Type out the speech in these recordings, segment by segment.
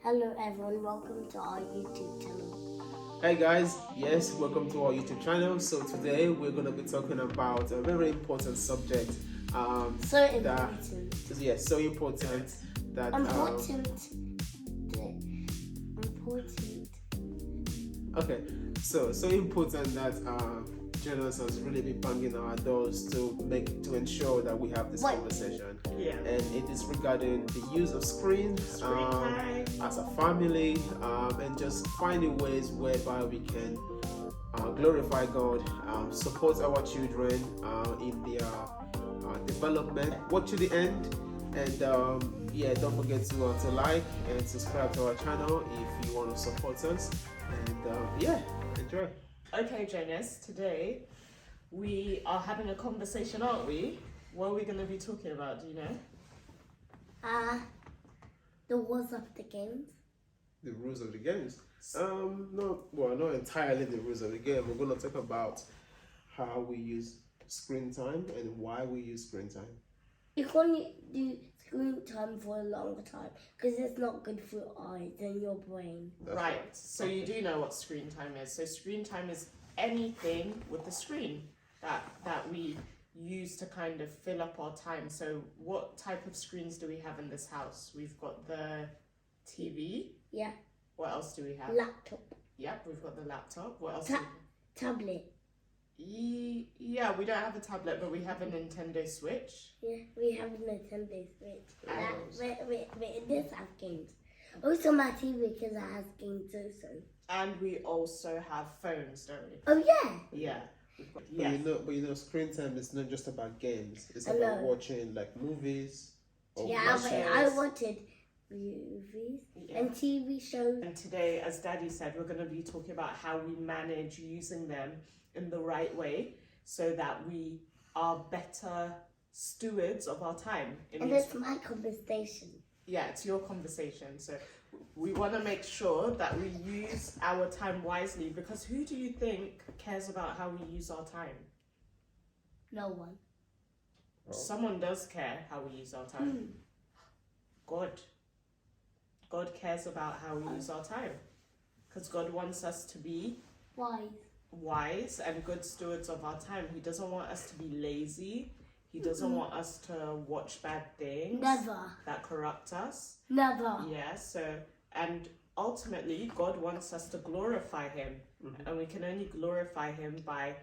Hello everyone, welcome to our YouTube channel. Hey guys, yes, welcome to our YouTube channel. So today we're going to be talking about a very important subject. So important. So important that important. Okay, so important that Jonas has really been banging our doors to ensure that we have this conversation. Yeah. And it is regarding the use of screen as a family, and just finding ways whereby we can glorify God, support our children in their development. Watch to the end, and don't forget to like and subscribe to our channel if you want to support us. And enjoy. Okay, Jonas, today we are having a conversation, aren't we? What are we going to be talking about, do you know? The rules of the games. The rules of the games? Not entirely the rules of the game. We're going to talk about how we use screen time and why we use screen time. You can't do screen time for a long time because it's not good for your eyes and your brain. That's right, so you do know what screen time is. So screen time is anything with the screen that we use to kind of fill up our time. So what type of screens do we have in this house? We've got the TV. Yeah. What else do we have? Laptop. Yep, we've got the laptop. What else do we have? Tablet. Yeah, we don't have a tablet, but we have a Nintendo Switch. Yeah, we have a Nintendo Switch. It does have games. Also my TV because it has games also. And we also have phones, don't we? Oh yeah. Yeah. But you know, screen time is not just about games. It's about watching like movies. Or I wanted movies and TV shows. And today, as Daddy said, we're going to be talking about how we manage using them in the right way so that we are better stewards of our time. And it's my conversation. Yeah, it's your conversation. So we want to make sure that we use our time wisely, because who do you think cares about how we use our time? No one. Oh. Someone does care how we use our time. God. God cares about how we use our time, because God wants us to be wise and good stewards of our time. He doesn't want us to be lazy. He doesn't want us to watch bad things that corrupt us. Never. Yeah, and ultimately God wants us to glorify him. And we can only glorify him by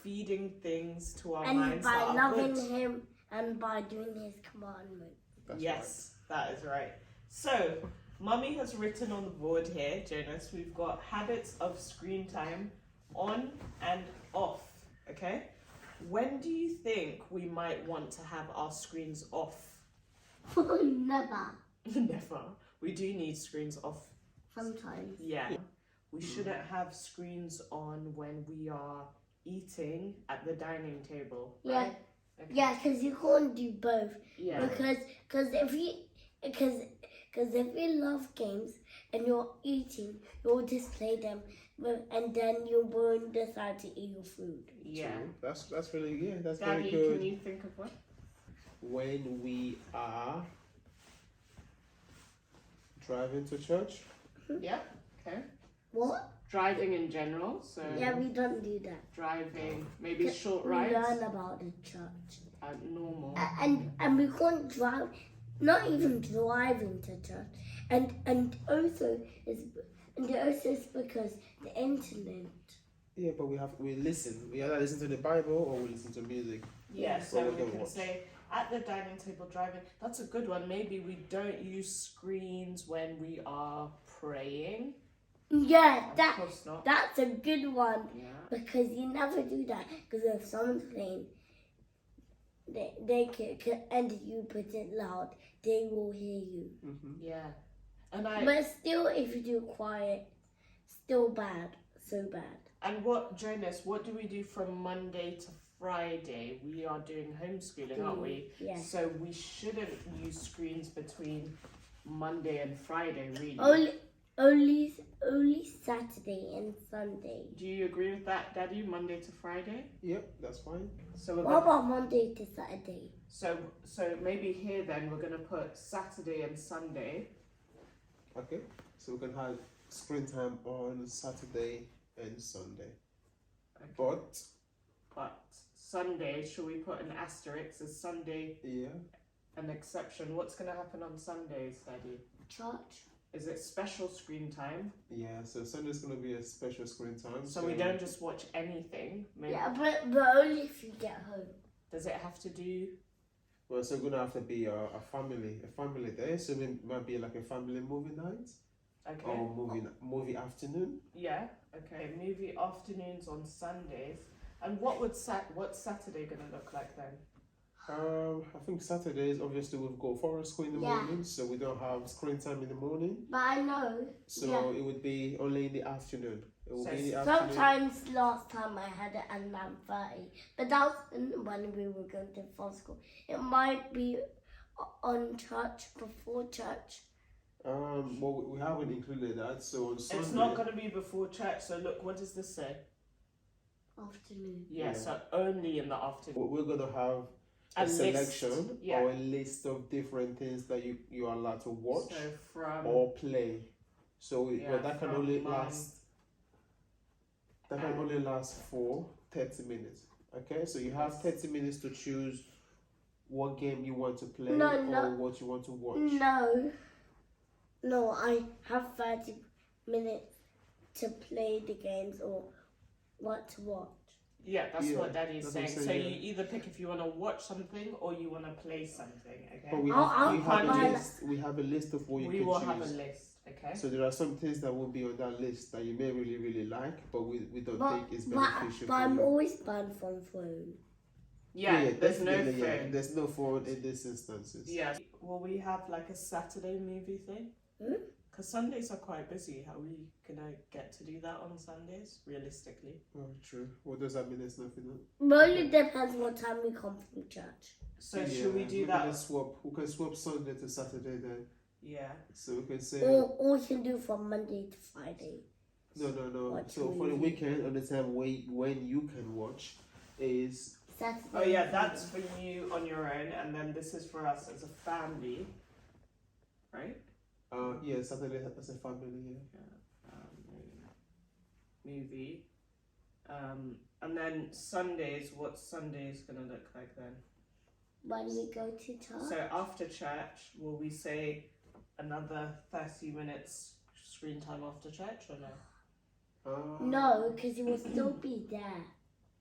feeding things to our minds that are good. And by loving him and by doing his commandments. Yes, that is right. So Mummy has written on the board here, Jonas, we've got habits of screen time on and off, okay? When do you think we might want to have our screens off? Never. Never. We do need screens off. Sometimes. Yeah. We shouldn't have screens on when we are eating at the dining table, right? Yeah. Okay. Yeah, because you can't do both. Yeah. Because if you love games and you're eating, you'll just play them, and then you won't decide to eat your food. Yeah. True. That's really that's Daddy, very good. can you think of one? When we are driving to church. Yeah. Okay. What? Driving in general. So yeah, we don't do that. Driving, maybe short we rides. We learn about the church. Normal. And we can't drive. Not even driving to church, and also it's because the internet. Yeah, but we listen. We either listen to the Bible or we listen to music. Yeah, so we can say at the dining table driving. That's a good one. Maybe we don't use screens when we are praying. Yeah, not. That's a good one. Yeah. Because you never do that. Because if someone's playing, they can, and you put it loud, they will hear you. Yeah, But still, if you do quiet, still bad, so bad. And Jonas? What do we do from Monday to Friday? We are doing homeschooling, aren't we? Yeah. So we shouldn't use screens between Monday and Friday, really. Only Saturday and Sunday. Do you agree with that, Daddy? Monday to Friday? Yep, that's fine. So what about Monday to Saturday? So maybe here then we're gonna put Saturday and Sunday Okay, so we can have screen time on Saturday and Sunday. Okay. But Sunday, should we put an asterisk? Is Sunday an exception? What's going to happen on Sundays, Daddy? Church. Is it special screen time? Yeah, so Sunday's going to be a special screen time. So we don't just watch anything? Maybe. Yeah, but only if you get home. Does it have to do... Well, so going to have to be a family day. So it might be like a family movie night. Okay. Or movie afternoon. Yeah, okay. Movie afternoons on Sundays. And what's Saturday going to look like then? I think Saturdays, obviously, we've got forest school in the morning, so we don't have screen time in the morning. But I know. So it would be only in the afternoon. It will be in the afternoon. Sometimes last time I had it at 9:30, but that was when we were going to forest school. It might be on church, before church. Well, we haven't included that, so on Sunday... It's not going to be before church, so look, what does this say? Afternoon. Yeah, so only in the afternoon. We're going to have a selection or a list of different things that you are allowed to watch or play. So that can only last. That can only last for 30 minutes. Okay, so you have 30 minutes to choose what game you want to play or what you want to watch. No, I have 30 minutes to play the games or what to watch. Yeah, that's what Daddy is saying. So you either pick if you want to watch something or you want to play something, okay? But we have a list of what you can choose. We will have a list, okay? So there are some things that will be on that list that you may really, really like, but we don't think it's beneficial but I'm always banned from phone. Yeah, there's no phone. Yeah, there's no phone in these instances. Yeah. Will we have like a Saturday movie thing? Because Sundays are quite busy. How are we gonna get to do that on Sundays, realistically? Oh, true. What does that mean? There's nothing on? But it depends what time we come from church. So should we do that? We can swap Sunday to Saturday then. Yeah. So we can say... Or we can do from Monday to Friday. No. So for the weekend, on the time when you can watch is... Saturday. Oh yeah, that's for you on your own, and then this is for us as a family, right? Yeah, Saturday as a family, movie. And then Sundays, what's Sundays gonna look like then? When we go to church. So after church, will we say another 30 minutes screen time after church or no? No, because you will still be there.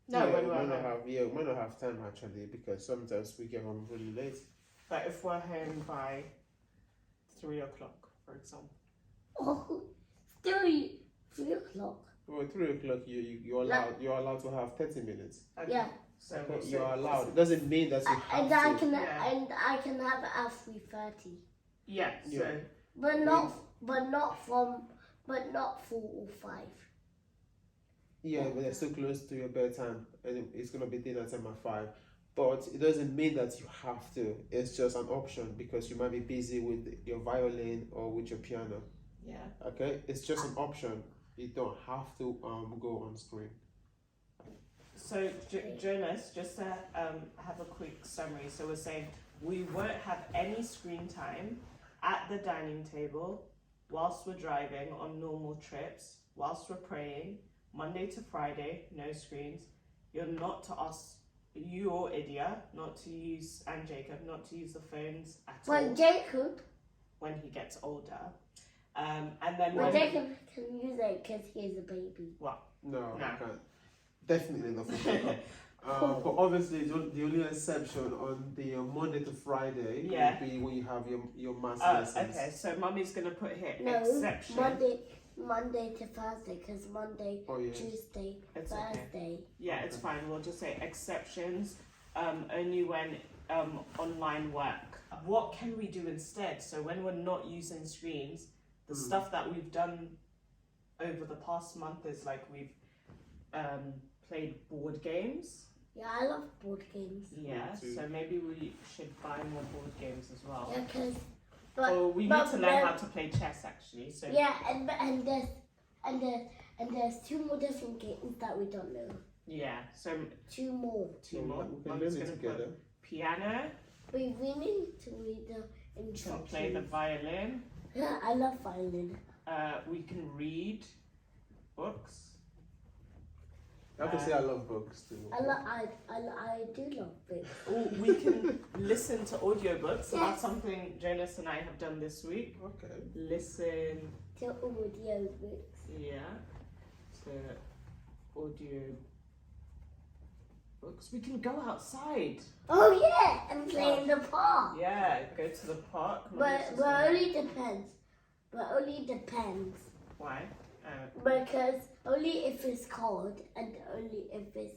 No, we might not have time actually, because sometimes we get home really late. But if we're home by 3 o'clock, for example. Oh, still 3 o'clock. Well, 3 o'clock, you're allowed to have 30 minutes. Okay. Yeah. So okay, you're allowed. It doesn't mean that you have to. And I can have it at 3:30. Yeah. So. But not 4 or 5. Yeah, but they're still close to your bedtime, and it's gonna be dinner time at 5. But it doesn't mean that you have to. It's just an option because you might be busy with your violin or with your piano. Yeah. Okay, it's just an option. You don't have to go on screen. So Jonas, just to have a quick summary. So we're saying we won't have any screen time at the dining table whilst we're driving on normal trips, whilst we're praying, Monday to Friday, no screens. You're not to ask you or Idia not to use, and Jacob, not to use the phones at all. Well, Jacob. When he gets older. And then Jacob can use it because he is a baby. What? No, I can't. Definitely not for Jacob. But obviously, the only exception on the Monday to Friday would be when you have your maths lessons. Okay, so Mummy's going to put here exception. Monday to Thursday, because Monday, Tuesday, Thursday. Okay. Yeah, it's fine. We'll just say exceptions, only when online work. What can we do instead? So when we're not using screens, the stuff that we've done over the past month is like we've played board games. Yeah, I love board games. Yeah, so maybe we should buy more board games as well. Yeah, because... we need to learn how to play chess actually. So yeah, and there's 2 more different games that we don't know. Yeah, so 2 more. We can learn it together. Piano. We need to read the instructions. Play the violin. Yeah, I love violin. We can read books. I can say I love books too. I do love books. Oh, we can listen to audiobooks. So that's something Jonas and I have done this week. Okay. To Listen, audio books. yeah, to audio books. We can go outside. Oh yeah, and play in the park. Yeah, go to the park. But only depends. But only depends. Why? Because only if it's cold and only if it's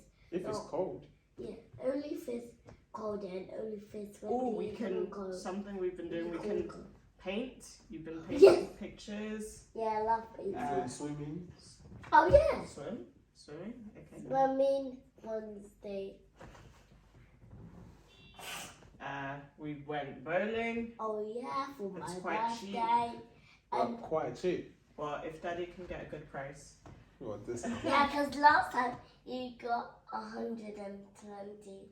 cold. yeah, only if it's cold and only if it's Oh, we can. cold. Something we've been doing. We can paint. You've been painting Yes. pictures. Yeah, I love painting. Swimming. Oh yeah, Swimming. Okay. swimming Wednesday. We went bowling. Oh yeah, for It's my quite cheap. birthday. And Quite cheap. Well, if Daddy can get a good price. What this? yeah, because last time you got 120.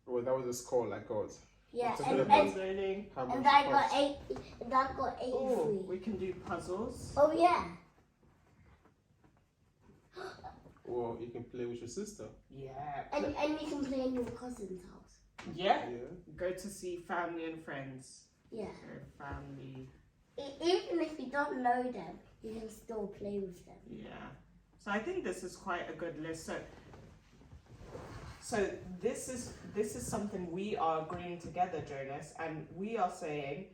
Well, that was a score I got. Yeah, It's a and, good and, Bowling. How much and I got cost? 8. And I got 83. Oh, we can do puzzles. Oh yeah. Well, you can play with your sister. Yeah. And you can play in your cousin's house. Yeah. Yeah. Go to see family and friends. Yeah. So family. Even if you don't know them, you can still play with them. Yeah. So I think this is quite a good list. So this is something we are agreeing together, Jonas, and we are saying,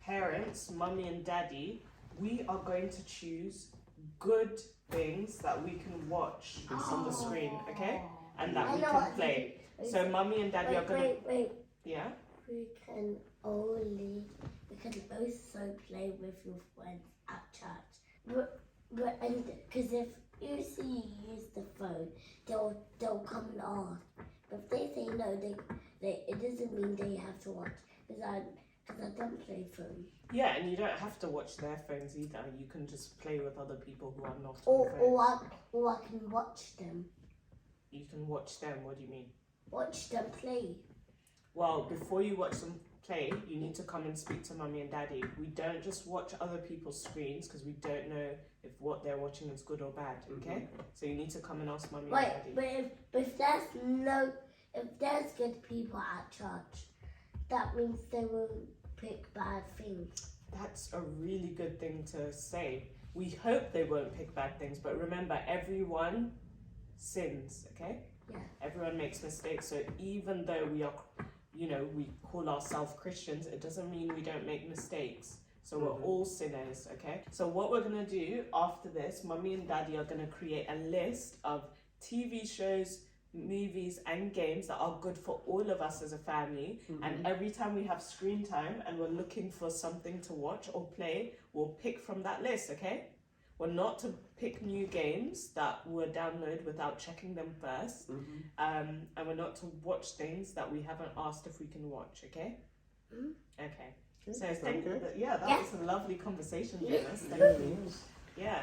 parents, mummy and daddy, we are going to choose good things that we can watch on the screen, okay? And that I we know can what- play. So mummy and daddy are gonna Wait. yeah. We can also play with your friends at church. But because if you see you use the phone, they'll come and ask. But if they say no, it doesn't mean they have to watch. Because I don't play phone. Yeah, and you don't have to watch their phones either. You can just play with other people who are not on phones. Or I can watch them. You can watch them. What do you mean? Watch them play. Well, before you watch them play, you need to come and speak to mummy and daddy. We don't just watch other people's screens because we don't know if what they're watching is good or bad, okay? So you need to come and ask mummy and daddy. But if there's good people at church, that means they won't pick bad things. That's a really good thing to say. We hope they won't pick bad things, but remember, everyone sins, okay? Yeah. Everyone makes mistakes, so even though we are, we call ourselves Christians, it doesn't mean we don't make mistakes. So we're all sinners, okay? So what we're gonna do after this, mummy and daddy are gonna create a list of TV shows, movies and games that are good for all of us as a family. And every time we have screen time and we're looking for something to watch or play, we'll pick from that list, okay? We're not to pick new games that we'll download without checking them first. And we're not to watch things that we haven't asked if we can watch, okay? Okay. So that was a lovely conversation, Jonas. Thank you. Yeah.